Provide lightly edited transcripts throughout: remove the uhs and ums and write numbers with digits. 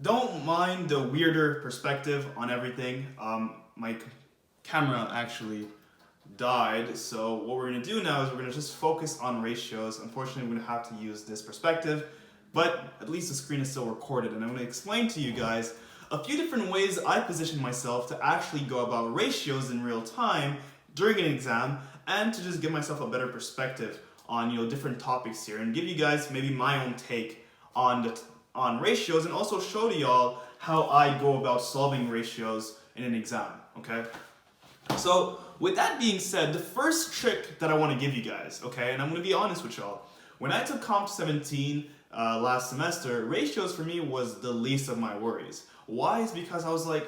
Don't mind the weirder perspective on everything. My camera actually died, so what we're going to do now is we're going to just focus on ratios. Unfortunately, we're going to have to use this perspective, but at least the screen is still recorded, and I'm going to explain to you guys a few different ways I position myself to actually go about ratios in real time during an exam, and to just give myself a better perspective on different topics here, and give you guys maybe my own take on ratios, and also show to y'all how I go about solving ratios in an exam. Okay. So with that being said, the first trick that I want to give you guys, okay, and I'm going to be honest with y'all, when I took Comp 17 last semester, ratios for me was the least of my worries. Why? Is because I was like,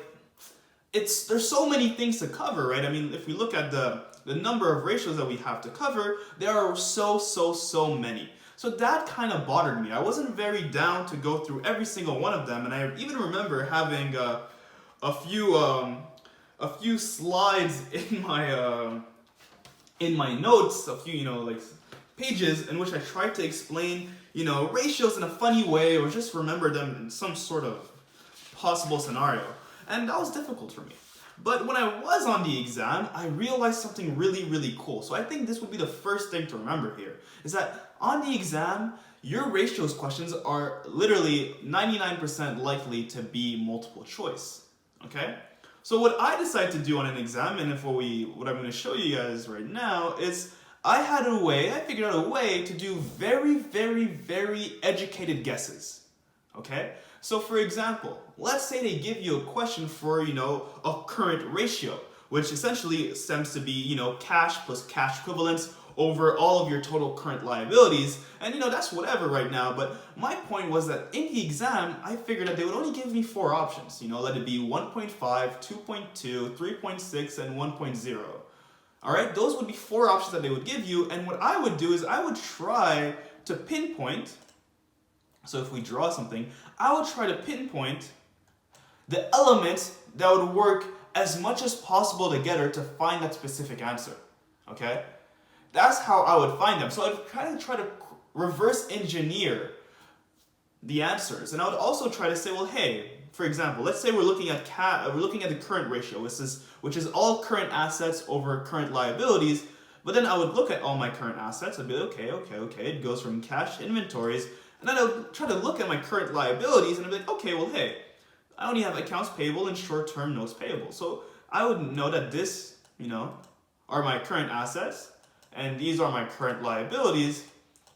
there's so many things to cover, right? I mean, if we look at the number of ratios that we have to cover, there are so many. So that kind of bothered me. I wasn't very down to go through every single one of them, and I even remember having a few slides in my notes, a few like pages in which I tried to explain ratios in a funny way, or just remember them in some sort of possible scenario, and that was difficult for me. But when I was on the exam, I realized something really cool. So I think this would be the first thing to remember here, is that on the exam, your ratios questions are literally 99% likely to be multiple choice. Okay? So what I decided to do on an exam, and what I'm going to show you guys right now, is I figured out a way to do very educated guesses. Okay? So for example, let's say they give you a question for, a current ratio, which essentially stems to be, cash plus cash equivalents over all of your total current liabilities. And that's whatever right now, but my point was that in the exam, I figured that they would only give me 4 options, let it be 1.5, 2.2, 3.6, and 1.0. Alright, those would be 4 options that they would give you, and what I would do is I would try to pinpoint. So if we draw something, I would try to pinpoint the elements that would work as much as possible together to find that specific answer. Okay? That's how I would find them. So I'd try to reverse engineer the answers. And I would also try to say, well, hey, for example, let's say we're looking at the current ratio, which is all current assets over current liabilities. But then I would look at all my current assets. I'd be like, okay. It goes from cash inventories. And then I would try to look at my current liabilities, and I'd be like, okay, well, hey, I only have accounts payable and short-term notes payable. So I would know that this, are my current assets, and these are my current liabilities.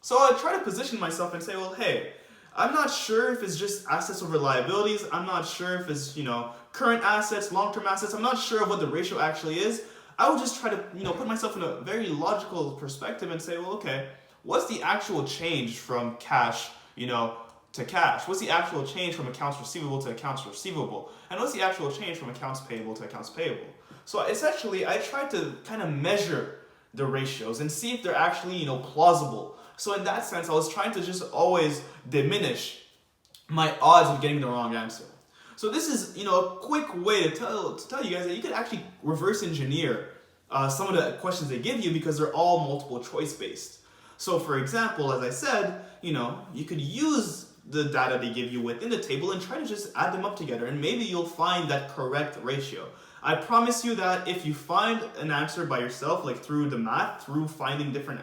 So I'd try to position myself and say, well, hey, I'm not sure if it's just assets over liabilities. I'm not sure if it's, current assets, long-term assets. I'm not sure of what the ratio actually is. I would just try to, put myself in a very logical perspective and say, well, okay, what's the actual change from cash, to cash? What's the actual change from accounts receivable to accounts receivable? And what's the actual change from accounts payable to accounts payable? So essentially, I tried to kind of measure the ratios and see if they're actually, plausible. So in that sense, I was trying to just always diminish my odds of getting the wrong answer. So this is, a quick way to tell you guys that you could actually reverse engineer some of the questions they give you, because they're all multiple choice based. So for example, as I said, you could use the data they give you within the table and try to just add them up together, and maybe you'll find that correct ratio. I promise you that if you find an answer by yourself, like through the math, through finding different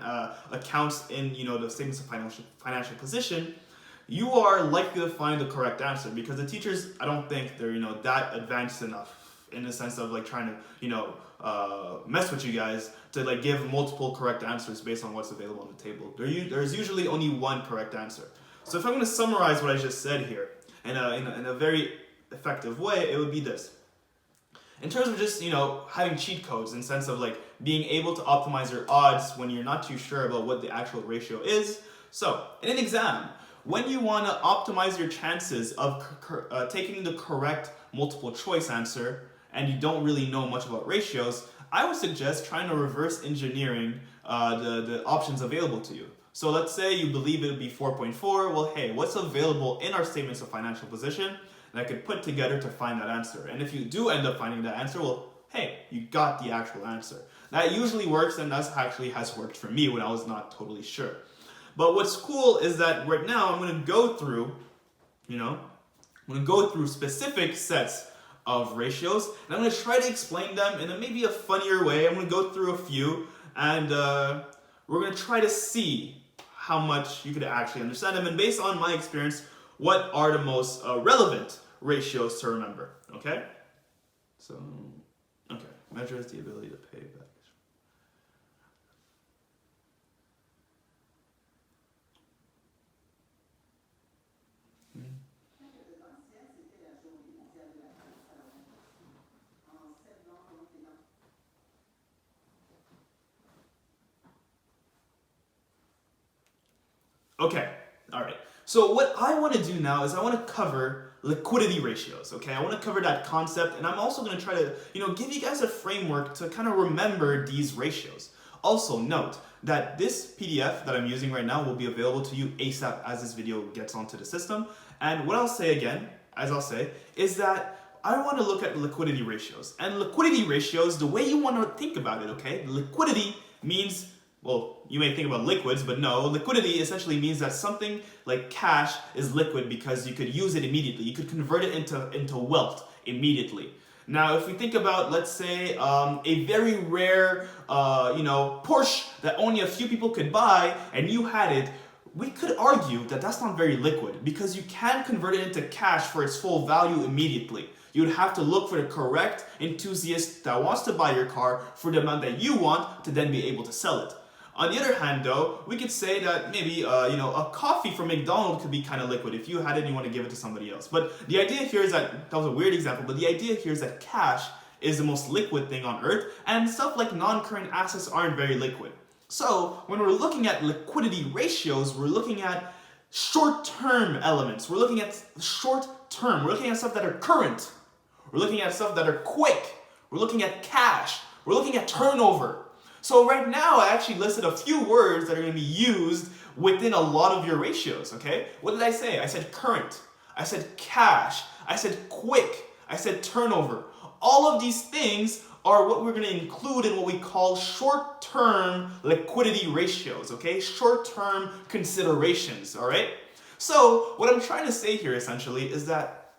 accounts in the statements of financial position, you are likely to find the correct answer, because the teachers, I don't think they're that advanced enough in the sense of trying to mess with you guys to give multiple correct answers based on what's available on the table. There's usually only one correct answer. So if I'm going to summarize what I just said here in a very effective way, it would be this. In terms of just having cheat codes, in the sense of being able to optimize your odds when you're not too sure about what the actual ratio is. So in an exam, when you want to optimize your chances of taking the correct multiple choice answer, and you don't really know much about ratios, I would suggest trying to reverse engineering the options available to you. So let's say you believe it would be 4.4. Well, hey, what's available in our statements of financial position that I could put together to find that answer? And if you do end up finding that answer, well, hey, you got the actual answer. That usually works, and that actually has worked for me when I was not totally sure. But what's cool is that right now I'm going to go through, I'm going to go through specific sets of ratios, and I'm going to try to explain them in maybe a funnier way. I'm going to go through a few, and we're going to try to see how much you could actually understand them, and based on my experience, what are the most relevant ratios to remember, okay? So, okay, measures the ability to pay back. Okay, all right. So what I want to do now is I want to cover liquidity ratios, okay? I want to cover that concept, and I'm also going to try to, give you guys a framework to kind of remember these ratios. Also note that this PDF that I'm using right now will be available to you ASAP as this video gets onto the system. And what I'll say again, as I'll say, is that I want to look at liquidity ratios. And liquidity ratios, the way you want to think about it, okay? Liquidity means, well, you may think about liquids, but no, liquidity essentially means that something like cash is liquid because you could use it immediately. You could convert it into wealth immediately. Now, if we think about, let's say, a very rare, Porsche that only a few people could buy, and you had it, we could argue that that's not very liquid because you can't convert it into cash for its full value immediately. You would have to look for the correct enthusiast that wants to buy your car for the amount that you want to then be able to sell it. On the other hand, though, we could say that maybe, a coffee from McDonald's could be kind of liquid. If you had it and you want to give it to somebody else. But the idea here is that was a weird example, but the idea here is that cash is the most liquid thing on earth, and stuff like non-current assets aren't very liquid. So when we're looking at liquidity ratios, we're looking at short-term elements. We're looking at short-term. We're looking at stuff that are current. We're looking at stuff that are quick. We're looking at cash. We're looking at turnover. So right now, I actually listed a few words that are going to be used within a lot of your ratios, okay? What did I say? I said current. I said cash. I said quick. I said turnover. All of these things are what we're going to include in what we call short-term liquidity ratios, okay? Short-term considerations, all right? So what I'm trying to say here essentially is that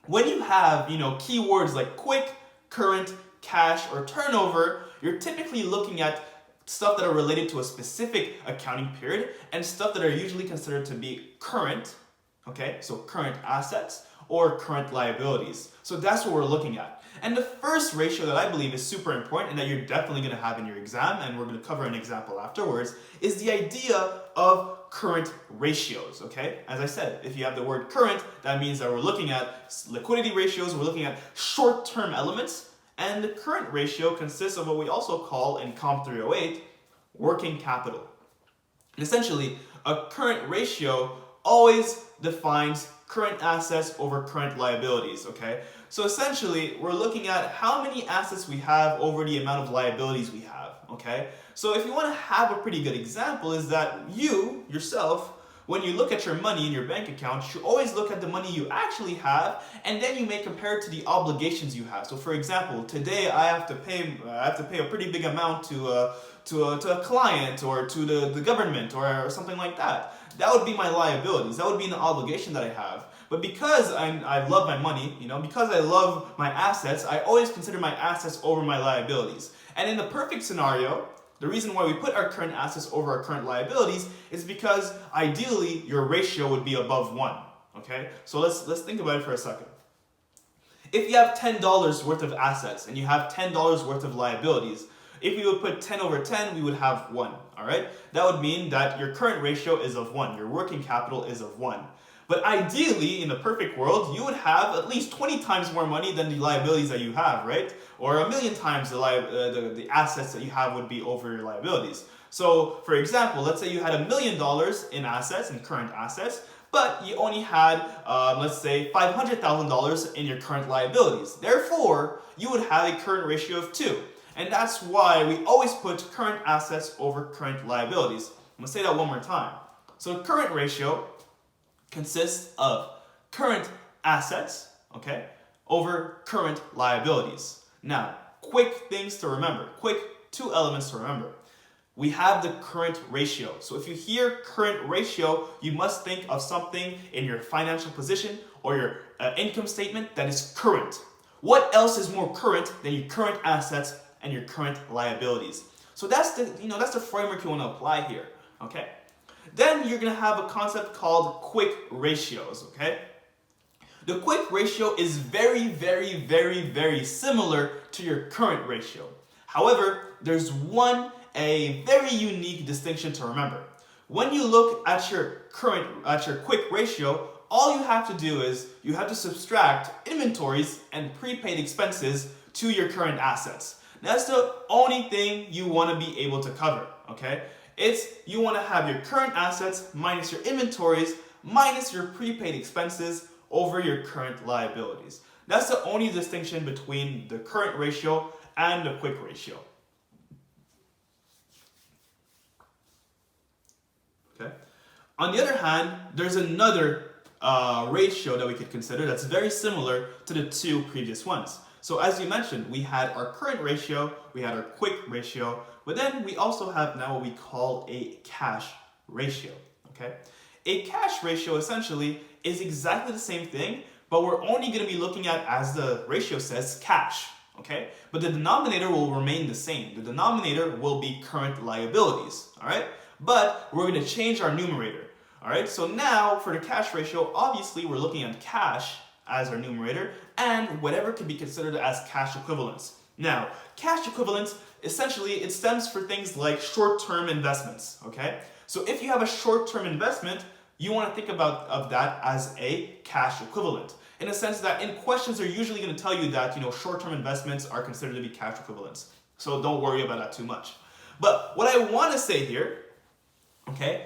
when you have, keywords like quick, current, cash, or turnover, you're typically looking at stuff that are related to a specific accounting period and stuff that are usually considered to be current, okay? So current assets or current liabilities. So that's what we're looking at. And the first ratio that I believe is super important and that you're definitely going to have in your exam, and we're going to cover an example afterwards, is the idea of current ratios, okay? As I said, if you have the word current, that means that we're looking at liquidity ratios, we're looking at short-term elements, and the current ratio consists of what we also call, in Comp 308, working capital. And essentially, a current ratio always defines current assets over current liabilities, okay? So essentially, we're looking at how many assets we have over the amount of liabilities we have, okay? So if you want to have a pretty good example is that you, yourself, when you look at your money in your bank account, you always look at the money you actually have, and then you may compare it to the obligations you have. So for example, today I have to pay a pretty big amount to a client or to the government or something like that. That would be my liabilities. That would be an obligation that I have. But because I love my money, because I love my assets, I always consider my assets over my liabilities. And in the perfect scenario, the reason why we put our current assets over our current liabilities is because ideally your ratio would be above 1. Okay? So let's think about it for a second. If you have $10 worth of assets and you have $10 worth of liabilities, if we would put 10 over 10, we would have 1. All right? That would mean that your current ratio is of 1. Your working capital is of 1. But ideally, in the perfect world, you would have at least 20 times more money than the liabilities that you have, right? Or 1,000,000 times the assets that you have would be over your liabilities. So, for example, let's say you had $1 million in assets, in current assets, but you only had, let's say, $500,000 in your current liabilities. Therefore, you would have a current ratio of 2. And that's why we always put current assets over current liabilities. I'm going to say that one more time. So, the current ratio consists of current assets, okay, over current liabilities. Now, quick things to remember. Quick 2 elements to remember. we have the current ratio. So if you hear current ratio, you must think of something in your financial position or your income statement that is current. What else is more current than your current assets and your current liabilities? So that's the framework you want to apply here, okay? Then you're going to have a concept called quick ratios, okay? The quick ratio is very, very, very, very similar to your current ratio. However, there's a very unique distinction to remember. When you look at your quick ratio, all you have to do is you have to subtract inventories and prepaid expenses to your current assets. That's the only thing you want to be able to cover, okay? You want to have your current assets minus your inventories minus your prepaid expenses over your current liabilities. That's the only distinction between the current ratio and the quick ratio. Okay. On the other hand, there's another ratio that we could consider that's very similar to the two previous ones. So as you mentioned, we had our current ratio, we had our quick ratio, but then we also have now what we call a cash ratio. Okay. A cash ratio essentially is exactly the same thing, but we're only going to be looking at, as the ratio says, cash. Okay? But the denominator will remain the same. The denominator will be current liabilities. All right? But we're going to change our numerator. All right? So now for the cash ratio, obviously we're looking at cash as our numerator and whatever can be considered as cash equivalents. Now, cash equivalents, essentially, it stems for things like short-term investments. Okay? So if you have a short-term investment, you want to think of that as a cash equivalent. In a sense that in questions they're usually going to tell you that short-term investments are considered to be cash equivalents. So don't worry about that too much. But what I want to say here, okay,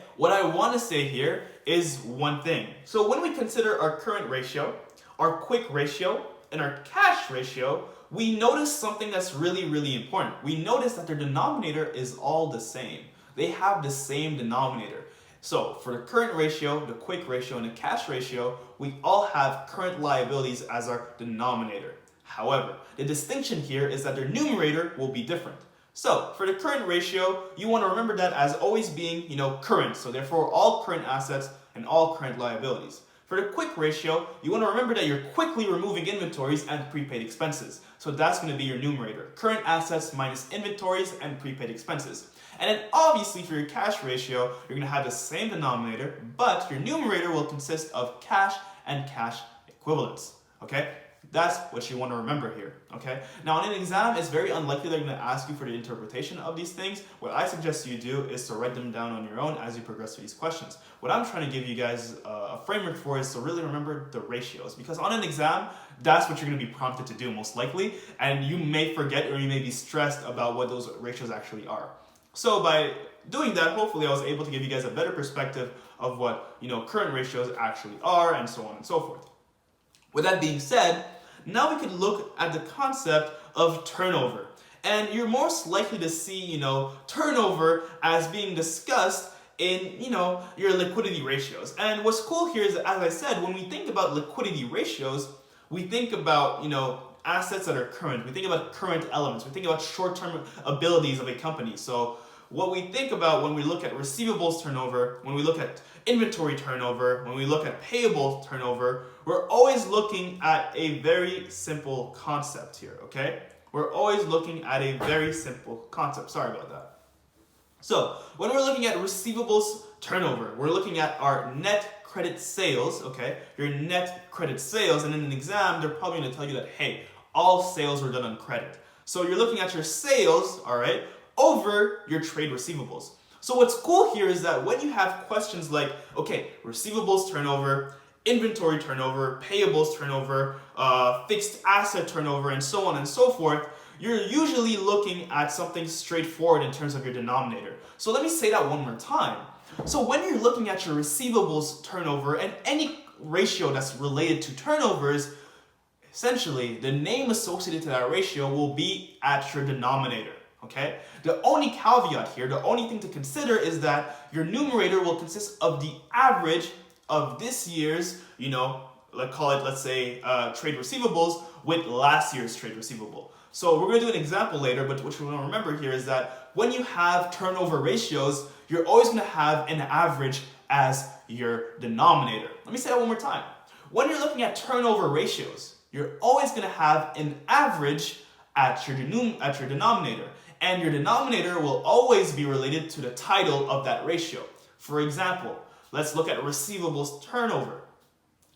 is one thing. So when we consider our current ratio, our quick ratio, and our cash ratio, we notice something that's really, really important. We notice that their denominator is all the same. They have the same denominator. So for the current ratio, the quick ratio, and the cash ratio, we all have current liabilities as our denominator. However, the distinction here is that their numerator will be different. So for the current ratio, you want to remember that as always being, current. So therefore, all current assets and all current liabilities. For the quick ratio, you want to remember that you're quickly removing inventories and prepaid expenses. So that's going to be your numerator. Current assets minus inventories and prepaid expenses. And then obviously for your cash ratio, you're going to have the same denominator, but your numerator will consist of cash and cash equivalents. Okay? That's what you want to remember here. Okay? Now in an exam, it's very unlikely they're going to ask you for the interpretation of these things. What I suggest you do is to write them down on your own as you progress through these questions. What I'm trying to give you guys a framework for is to really remember the ratios, because on an exam, that's what you're going to be prompted to do most likely, and you may forget or you may be stressed about what those ratios actually are. So by doing that, hopefully I was able to give you guys a better perspective of what current ratios actually are, and so on and so forth. With that being said, now we can look at the concept of turnover. And you're most likely to see, turnover as being discussed in, your liquidity ratios. And what's cool here is, as I said, when we think about liquidity ratios, we think about, assets that are current. We think about current elements. We think about short-term abilities of a company. So what we think about when we look at receivables turnover, when we look at inventory turnover, when we look at payable turnover, we're always looking at a very simple concept here, okay? We're always looking at a very simple concept. Sorry about that. So when we're looking at receivables turnover, we're looking at our net credit sales, okay? Your net credit sales, and in an exam, they're probably going to tell you that, hey, all sales were done on credit. So you're looking at your sales, all right, over your trade receivables. So what's cool here is that when you have questions like, okay, receivables turnover, inventory turnover, payables turnover, fixed asset turnover, and so on and so forth, you're usually looking at something straightforward in terms of your denominator. So let me say that one more time. So when you're looking at your receivables turnover and any ratio that's related to turnovers, essentially the name associated to that ratio will be at your denominator. Okay? The only caveat here, the only thing to consider is that your numerator will consist of the average of this year's, let's say trade receivables with last year's trade receivable. So we're going to do an example later, but what you want to remember here is that when you have turnover ratios, you're always going to have an average as your denominator. Let me say that one more time. When you're looking at turnover ratios, you're always going to have an average at your denominator. And your denominator will always be related to the title of that ratio. For example, let's look at receivables turnover.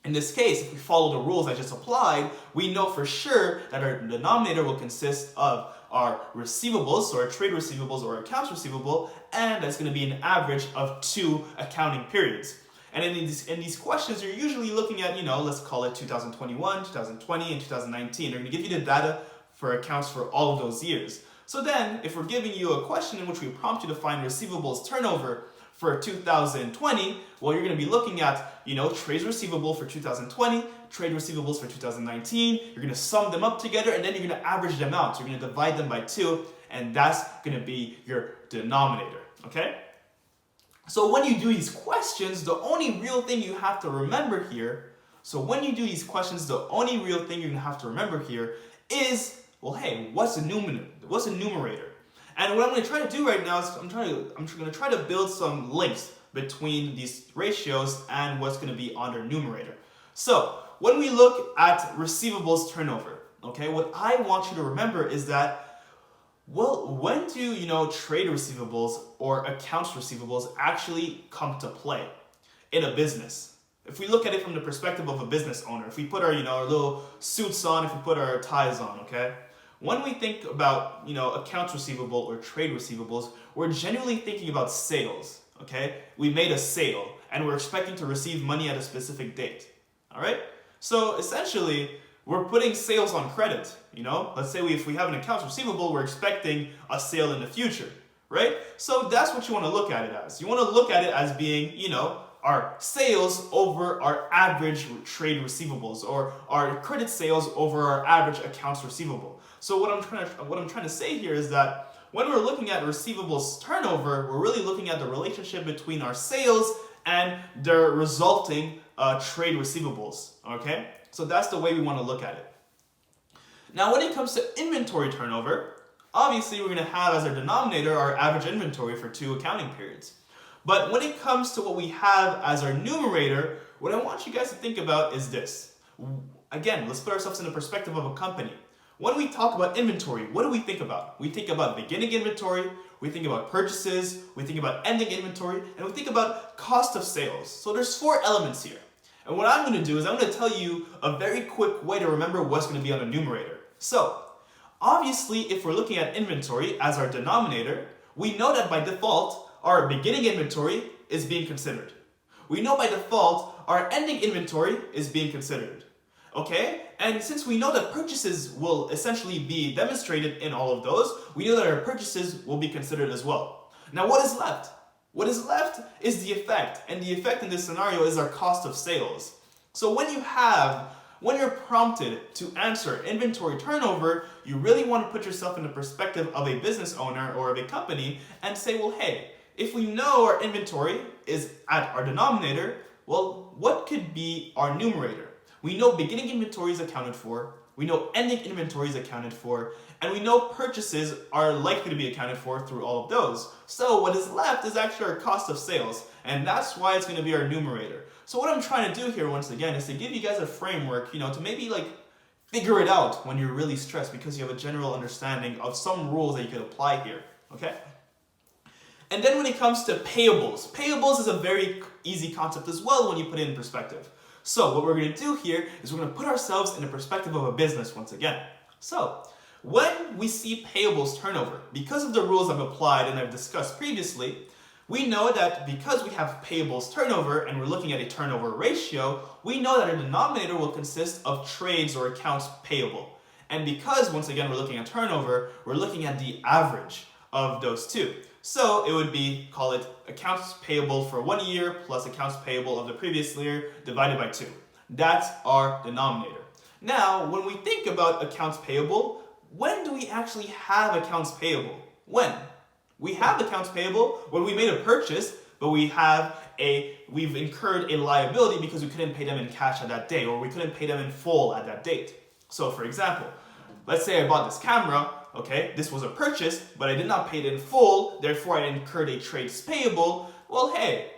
In this case, if we follow the rules I just applied, we know for sure that our denominator will consist of our receivables, so our trade receivables or accounts receivable, and that's going to be an average of 2 accounting periods. And in these questions, you're usually looking at, let's call it 2021, 2020, and 2019. They're going to give you the data for accounts for all of those years. So then, if we're giving you a question in which we prompt you to find receivables turnover for 2020, well, you're going to be looking at, trades receivable for 2020, trade receivables for 2019. You're going to sum them up together, and then you're going to average them out. So you're going to divide them by 2, and that's going to be your denominator, okay? So when you do these questions, the only real thing you have to remember here, is, well, hey, what's a numerator? And what I'm going to try to do right now is I'm going to try to build some links between these ratios and what's going to be on their numerator. So when we look at receivables turnover, okay, what I want you to remember is that, well, when do, trade receivables or accounts receivables actually come to play in a business? If we look at it from the perspective of a business owner, if we put our, our little suits on, if we put our ties on, okay? When we think about, accounts receivable or trade receivables, we're generally thinking about sales, okay? We made a sale and we're expecting to receive money at a specific date, all right? So essentially, we're putting sales on credit, Let's say if we have an accounts receivable, we're expecting a sale in the future, right? So that's what you want to look at it as. You want to look at it as being, our sales over our average trade receivables, or our credit sales over our average accounts receivable. So what I'm trying to say here is that when we're looking at receivables turnover, we're really looking at the relationship between our sales and their resulting trade receivables, okay? So that's the way we want to look at it. Now, when it comes to inventory turnover, obviously we're going to have as our denominator our average inventory for 2 accounting periods. But when it comes to what we have as our numerator, what I want you guys to think about is this. Again, let's put ourselves in the perspective of a company. When we talk about inventory, what do we think about? We think about beginning inventory, we think about purchases, we think about ending inventory, and we think about cost of sales. So there's 4 elements here. And what I'm going to do is I'm going to tell you a very quick way to remember what's going to be on the numerator. So, obviously, if we're looking at inventory as our denominator, we know that by default, our beginning inventory is being considered. We know by default, our ending inventory is being considered. Okay? And since we know that purchases will essentially be demonstrated in all of those, we know that our purchases will be considered as well. Now, what is left? What is left is the effect, and the effect in this scenario is our cost of sales. So when you're prompted to answer inventory turnover, you really want to put yourself in the perspective of a business owner or of a company and say, well, hey, if we know our inventory is at our denominator, well, what could be our numerator? We know beginning inventory is accounted for, we know ending inventory is accounted for, and we know purchases are likely to be accounted for through all of those. So what is left is actually our cost of sales, and that's why it's going to be our numerator. So what I'm trying to do here, once again, is to give you guys a framework, to maybe figure it out when you're really stressed because you have a general understanding of some rules that you could apply here, okay? And then when it comes to payables, payables is a very easy concept as well when you put it in perspective. So what we're going to do here is we're going to put ourselves in the perspective of a business once again. So when we see payables turnover, because of the rules I've applied and I've discussed previously, we know that because we have payables turnover and we're looking at a turnover ratio, we know that our denominator will consist of trades or accounts payable. And because, once again, we're looking at turnover, we're looking at the average of those two. So it would be, call it accounts payable for 1 year plus accounts payable of the previous year divided by 2. That's our denominator. Now, when we think about accounts payable, when do we actually have accounts payable? When? We have accounts payable when we made a purchase, but we've incurred a liability because we couldn't pay them in cash at that day, or we couldn't pay them in full at that date. So for example, let's say I bought this camera, okay, this was a purchase, but I did not pay it in full, therefore I incurred a trades payable. Well, hey,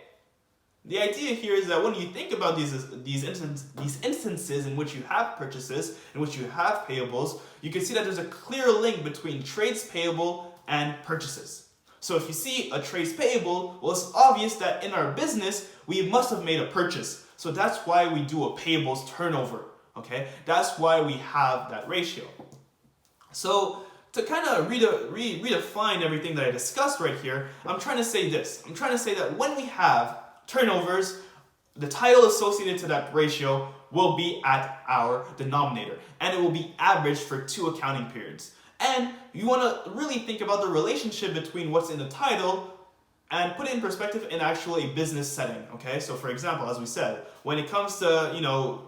the idea here is that when you think about these instances in which you have purchases, in which you have payables, you can see that there's a clear link between trades payable and purchases. So if you see a trades payable, well, it's obvious that in our business, we must have made a purchase. So that's why we do a payables turnover, okay? That's why we have that ratio. So to kind of redefine everything that I discussed right here, I'm trying to say this. I'm trying to say that when we have turnovers, the title associated to that ratio will be at our denominator, and it will be averaged for 2 accounting periods. And you want to really think about the relationship between what's in the title and put it in perspective in actually a business setting, okay? So for example, as we said, when it comes to,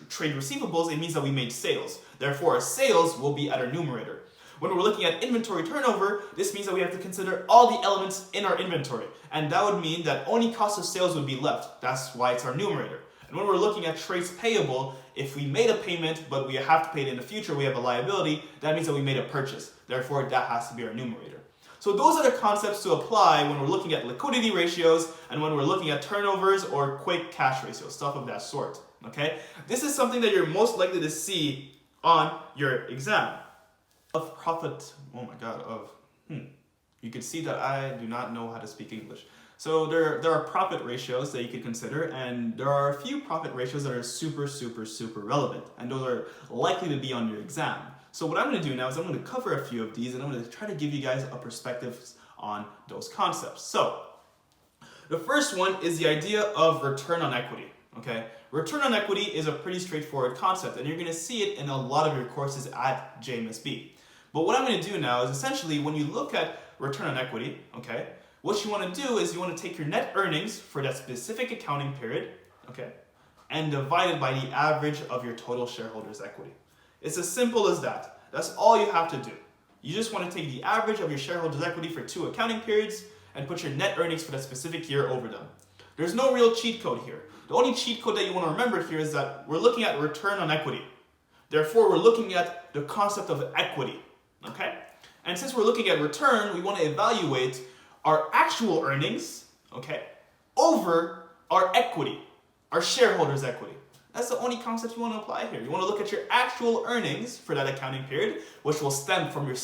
trade receivables, it means that we made sales. Therefore, our sales will be at our numerator. When we're looking at inventory turnover, this means that we have to consider all the elements in our inventory. And that would mean that only cost of sales would be left. That's why it's our numerator. And when we're looking at trades payable, if we made a payment, but we have to pay it in the future, we have a liability, that means that we made a purchase. Therefore, that has to be our numerator. So those are the concepts to apply when we're looking at liquidity ratios and when we're looking at turnovers or quick cash ratios, stuff of that sort. Okay? This is something that you're most likely to see on your exam. Of profit, you can see that I do not know how to speak English. So there are profit ratios that you could consider, and there are a few profit ratios that are super relevant, and those are likely to be on your exam. So what I'm going to do now is I'm going to cover a few of these, and I'm going to try to give you guys a perspective on those concepts. So the first one is the idea of return on equity. Okay, return on equity is a pretty straightforward concept, and you're going to see it in a lot of your courses at JMSB. But what I'm going to do now is essentially when you look at return on equity, okay, what you want to do is you want to take your net earnings for that specific accounting period, okay, and divide it by the average of your total shareholders' equity. It's as simple as that. That's all you have to do. You just want to take the average of your shareholders' equity for 2 accounting periods and put your net earnings for that specific year over them. There's no real cheat code here. The only cheat code that you want to remember here is that we're looking at return on equity. Therefore, we're looking at the concept of equity. Okay? And since we're looking at return, we want to evaluate our actual earnings, okay, over our equity, our shareholders' equity. That's the only concept you want to apply here. You want to look at your actual earnings for that accounting period, which will stem from your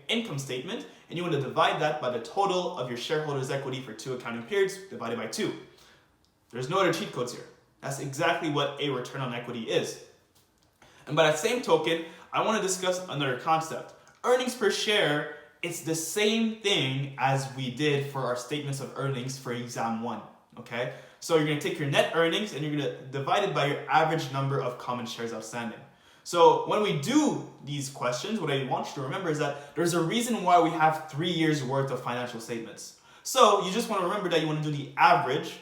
income statement, and you want to divide that by the total of your shareholders' equity for 2 accounting periods divided by 2. There's no other cheat codes here. That's exactly what a return on equity is. And by that same token, I want to discuss another concept. Earnings per share, it's the same thing as we did for our statements of earnings for exam 1, okay? So you're going to take your net earnings and you're going to divide it by your average number of common shares outstanding. So when we do these questions, what I want you to remember is that there's a reason why we have 3 years worth of financial statements. So you just want to remember that you want to do the average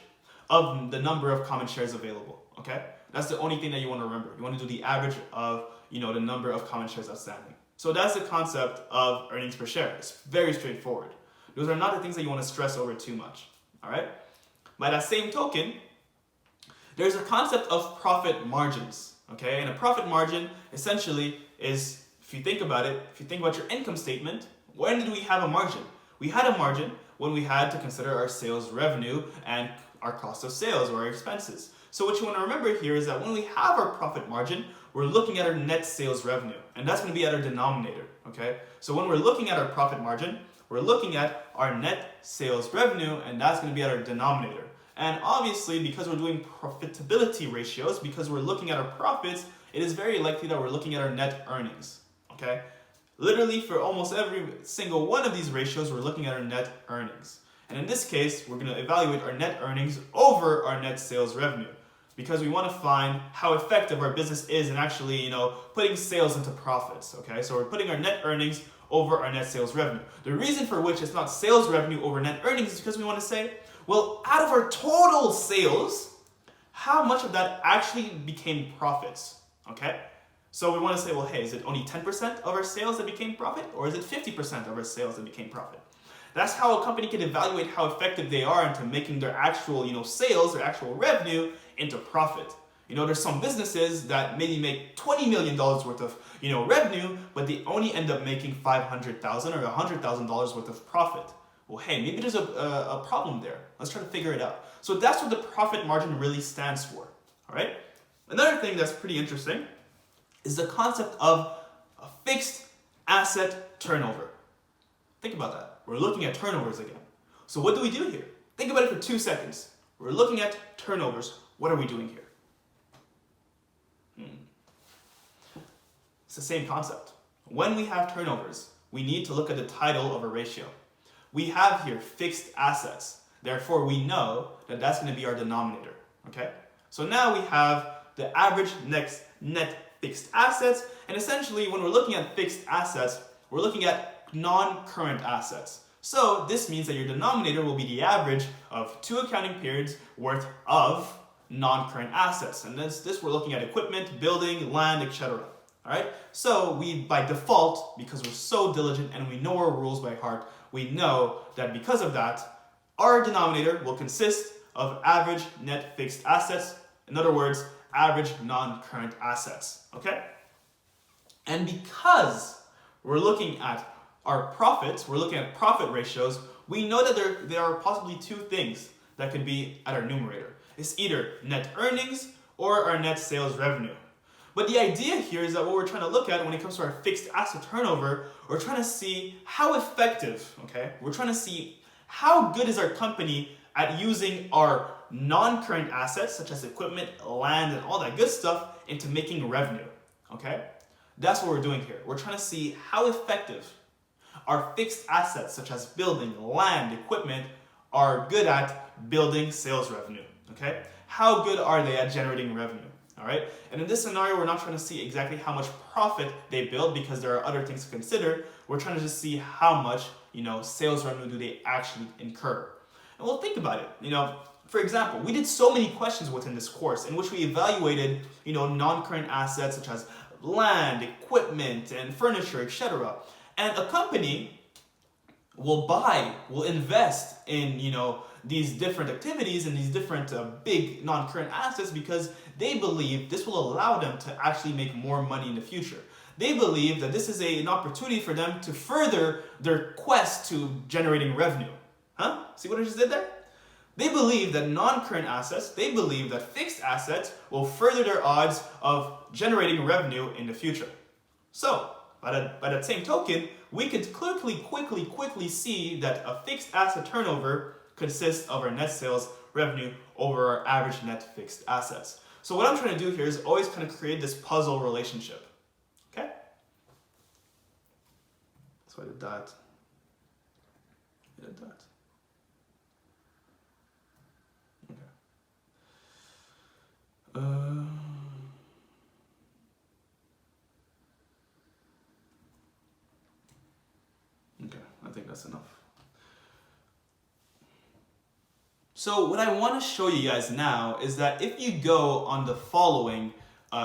of the number of common shares available, okay? That's the only thing that you want to remember. You want to do the average of, the number of common shares outstanding. So that's the concept of earnings per share. It's very straightforward. Those are not the things that you want to stress over too much, all right? By that same token, there's a concept of profit margins, okay? And a profit margin essentially is, if you think about it, if you think about your income statement, when did we have a margin? We had a margin when we had to consider our sales revenue and our cost of sales or our expenses. So what you want to remember here is that when we have our profit margin, we're looking at our net sales revenue, and that's going to be at our denominator, okay? So when we're looking at our profit margin, we're looking at our net sales revenue, and that's going to be at our denominator. And obviously, because we're doing profitability ratios, because we're looking at our profits, it is very likely that we're looking at our net earnings, okay? Literally, for almost every single one of these ratios, we're looking at our net earnings. And in this case, we're going to evaluate our net earnings over our net sales revenue, because we want to find how effective our business is in actually, putting sales into profits, okay? So we're putting our net earnings over our net sales revenue. The reason for which it's not sales revenue over net earnings is because we want to say, well, out of our total sales, how much of that actually became profits, okay? So we want to say, well, hey, is it only 10% of our sales that became profit, or is it 50% of our sales that became profit? That's how a company can evaluate how effective they are into making their actual, sales, their actual revenue into profit. There's some businesses that maybe make $20 million worth of, revenue, but they only end up making $500,000 or $100,000 worth of profit. Well, hey, maybe there's a problem there. Let's try to figure it out. So that's what the profit margin really stands for, all right? Another thing that's pretty interesting is the concept of a fixed asset turnover. Think about that. We're looking at turnovers again. So what do we do here? Think about it for 2 seconds. We're looking at turnovers. What are we doing here? It's the same concept. When we have turnovers, we need to look at the title of a ratio. We have here fixed assets. Therefore, we know that that's going to be our denominator. Okay? So now we have the average net fixed assets. And essentially, when we're looking at fixed assets, we're looking at non-current assets. So this means that your denominator will be the average of 2 accounting periods worth of non-current assets. And this we're looking at equipment, building, land, etc. All right? So we, by default, because we're so diligent and we know our rules by heart, we know that because of that, our denominator will consist of average net fixed assets. In other words, average non-current assets. Okay? And because we're looking at our profits, we're looking at profit ratios, we know that there are possibly 2 things that could be at our numerator. It's either net earnings or our net sales revenue. But the idea here is that what we're trying to look at when it comes to our fixed asset turnover, we're trying to see how effective, okay? We're trying to see how good is our company at using our non-current assets, such as equipment, land, and all that good stuff, into making revenue, okay? That's what we're doing here. We're trying to see how effective our fixed assets, such as building, land, equipment, are good at building sales revenue, okay? How good are they at generating revenue? All right, and in this scenario, we're not trying to see exactly how much profit they build because there are other things to consider. We're trying to just see how much, sales revenue do they actually incur. And we'll think about it. For example, we did so many questions within this course in which we evaluated, non-current assets such as land, equipment, and furniture, etc. And a company will invest in, these different activities and these different big non-current assets because they believe this will allow them to actually make more money in the future. They believe that this is an opportunity for them to further their quest to generating revenue. Huh? See what I just did there? They believe that non-current assets, they believe that fixed assets will further their odds of generating revenue in the future. So, by that same token, we could quickly see that a fixed asset turnover consists of our net sales revenue over our average net fixed assets. So what I'm trying to do here is always kind of create this puzzle relationship. Okay? So I did that. I did that. Okay. Okay, I think that's enough. So what I want to show you guys now is that if you go on the following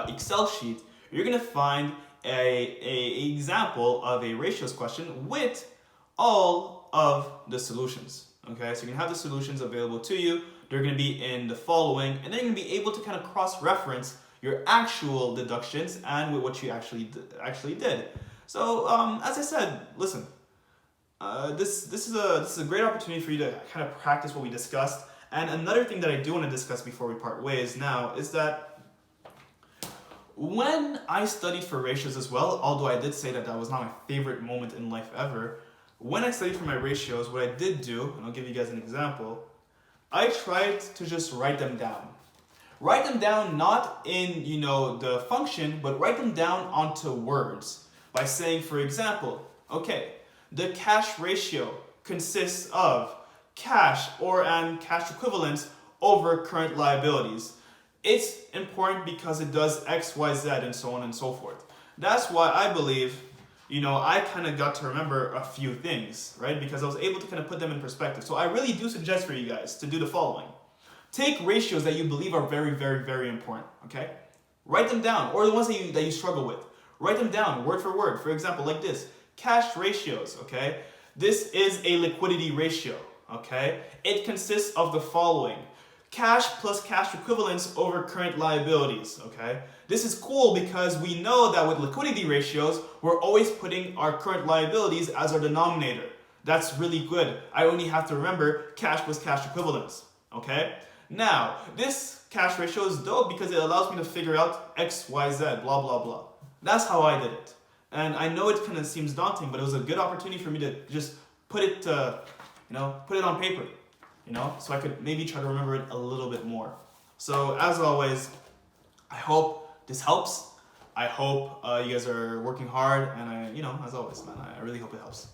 Excel sheet, you're going to find a example of a ratios question with all of the solutions. Okay, so you can have the solutions available to you. They're going to be in the following, and then you're going to be able to kind of cross-reference your actual deductions and with what you actually did. So as I said, listen. This is a great opportunity for you to kind of practice what we discussed. And another thing that I do want to discuss before we part ways now is that when I studied for ratios as well, although I did say that was not my favorite moment in life ever, when I studied for my ratios, what I did do, and I'll give you guys an example, I tried to just write them down. Write them down not in, the function, but write them down onto words by saying, for example, okay, the cash ratio consists of cash and cash equivalents over current liabilities. It's important because it does X, Y, Z, and so on and so forth. That's why I believe, I kind of got to remember a few things, right? Because I was able to kind of put them in perspective. So I really do suggest for you guys to do the following. Take ratios that you believe are very, very, very important, okay? Write them down, or the ones that you struggle with. Write them down word for word. For example, like this. Cash ratios, okay? This is a liquidity ratio, okay? It consists of the following. cash plus cash equivalents over current liabilities, okay? This is cool because we know that with liquidity ratios, we're always putting our current liabilities as our denominator. That's really good. I only have to remember cash plus cash equivalents, okay? Now, this cash ratio is dope because it allows me to figure out X, Y, Z, blah, blah, blah. That's how I did it. And I know it kind of seems daunting, but it was a good opportunity for me to just put it, put it on paper, so I could maybe try to remember it a little bit more. So as always, I hope this helps. I hope you guys are working hard, and as always, man, I really hope it helps.